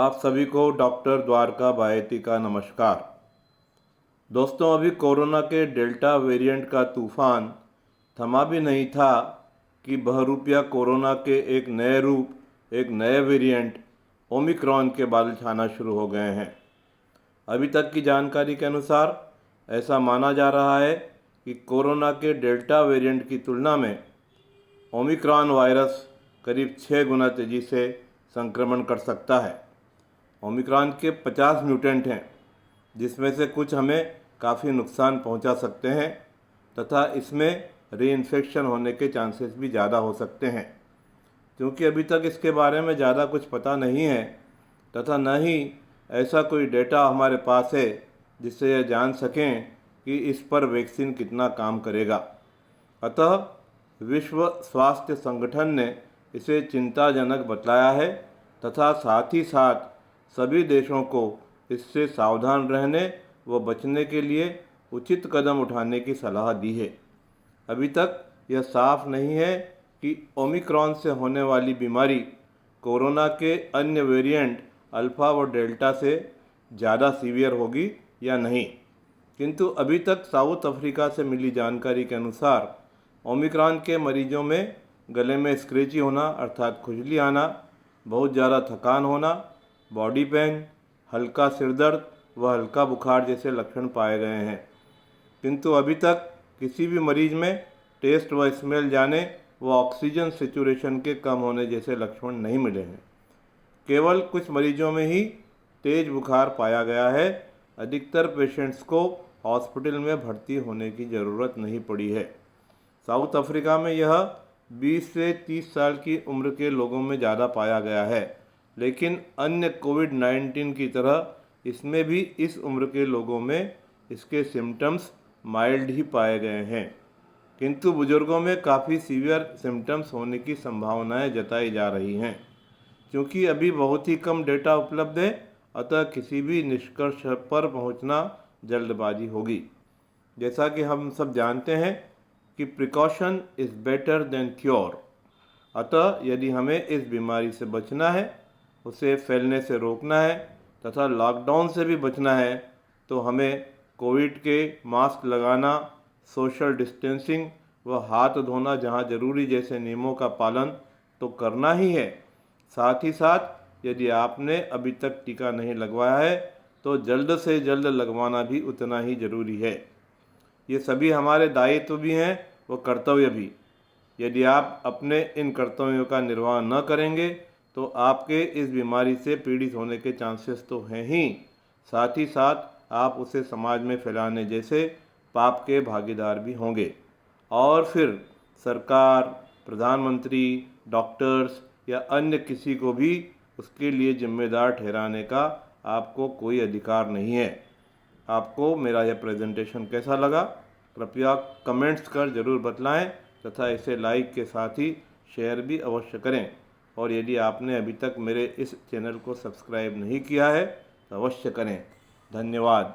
आप सभी को डॉक्टर द्वारका बायती का नमस्कार। दोस्तों, अभी कोरोना के डेल्टा वेरिएंट का तूफान थमा भी नहीं था कि बहरूपिया कोरोना के एक नए रूप, एक नए वेरिएंट ओमिक्रॉन के बादल छाना शुरू हो गए हैं। अभी तक की जानकारी के अनुसार ऐसा माना जा रहा है कि कोरोना के डेल्टा वेरिएंट की तुलना में ओमिक्रॉन वायरस करीब 6 गुना तेज़ी से संक्रमण कर सकता है। ओमिक्रॉन के 50 म्यूटेंट हैं, जिसमें से कुछ हमें काफ़ी नुकसान पहुंचा सकते हैं तथा इसमें रीइन्फेक्शन होने के चांसेस भी ज़्यादा हो सकते हैं। क्योंकि अभी तक इसके बारे में ज़्यादा कुछ पता नहीं है तथा न ही ऐसा कोई डेटा हमारे पास है जिससे यह जान सकें कि इस पर वैक्सीन कितना काम करेगा। अतः विश्व स्वास्थ्य संगठन ने इसे चिंताजनक बतलाया है तथा साथ ही साथ सभी देशों को इससे सावधान रहने व बचने के लिए उचित कदम उठाने की सलाह दी है। अभी तक यह साफ नहीं है कि ओमिक्रॉन से होने वाली बीमारी कोरोना के अन्य वेरिएंट अल्फ़ा व डेल्टा से ज़्यादा सीवियर होगी या नहीं, किंतु अभी तक साउथ अफ्रीका से मिली जानकारी के अनुसार ओमिक्रॉन के मरीजों में गले में स्क्रेची होना अर्थात खुजली आना, बहुत ज़्यादा थकान होना, बॉडी पेन, हल्का सिरदर्द व हल्का बुखार जैसे लक्षण पाए गए हैं। किंतु अभी तक किसी भी मरीज में टेस्ट व स्मेल जाने व ऑक्सीजन सेचुरेशन के कम होने जैसे लक्षण नहीं मिले हैं। केवल कुछ मरीजों में ही तेज बुखार पाया गया है। अधिकतर पेशेंट्स को हॉस्पिटल में भर्ती होने की ज़रूरत नहीं पड़ी है। साउथ अफ्रीका में यह 20 से 30 साल की उम्र के लोगों में ज़्यादा पाया गया है, लेकिन अन्य कोविड-19 की तरह इसमें भी इस उम्र के लोगों में इसके सिम्टम्स माइल्ड ही पाए गए हैं, किंतु बुजुर्गों में काफ़ी सीवियर सिम्टम्स होने की संभावनाएं जताई जा रही हैं। क्योंकि अभी बहुत ही कम डेटा उपलब्ध है, अतः किसी भी निष्कर्ष पर पहुंचना जल्दबाजी होगी। जैसा कि हम सब जानते हैं कि precaution is better than cure. अतः यदि हमें इस बीमारी से बचना है, उसे फैलने से रोकना है तथा लॉकडाउन से भी बचना है, तो हमें कोविड के मास्क लगाना, सोशल डिस्टेंसिंग व हाथ धोना जहां ज़रूरी जैसे नियमों का पालन तो करना ही है। साथ ही साथ यदि आपने अभी तक टीका नहीं लगवाया है तो जल्द से जल्द लगवाना भी उतना ही ज़रूरी है। ये सभी हमारे दायित्व भी हैं व कर्तव्य भी। यदि आप अपने इन कर्तव्यों का निर्वाह न करेंगे तो आपके इस बीमारी से पीड़ित होने के चांसेस तो हैं ही, साथ ही साथ आप उसे समाज में फैलाने जैसे पाप के भागीदार भी होंगे। और फिर सरकार, प्रधानमंत्री, डॉक्टर्स या अन्य किसी को भी उसके लिए जिम्मेदार ठहराने का आपको कोई अधिकार नहीं है। आपको मेरा यह प्रेजेंटेशन कैसा लगा, कृपया कमेंट्स कर ज़रूर बतलाएं तथा इसे लाइक के साथ ही शेयर भी अवश्य करें। और यदि आपने अभी तक मेरे इस चैनल को सब्सक्राइब नहीं किया है तो अवश्य करें। धन्यवाद।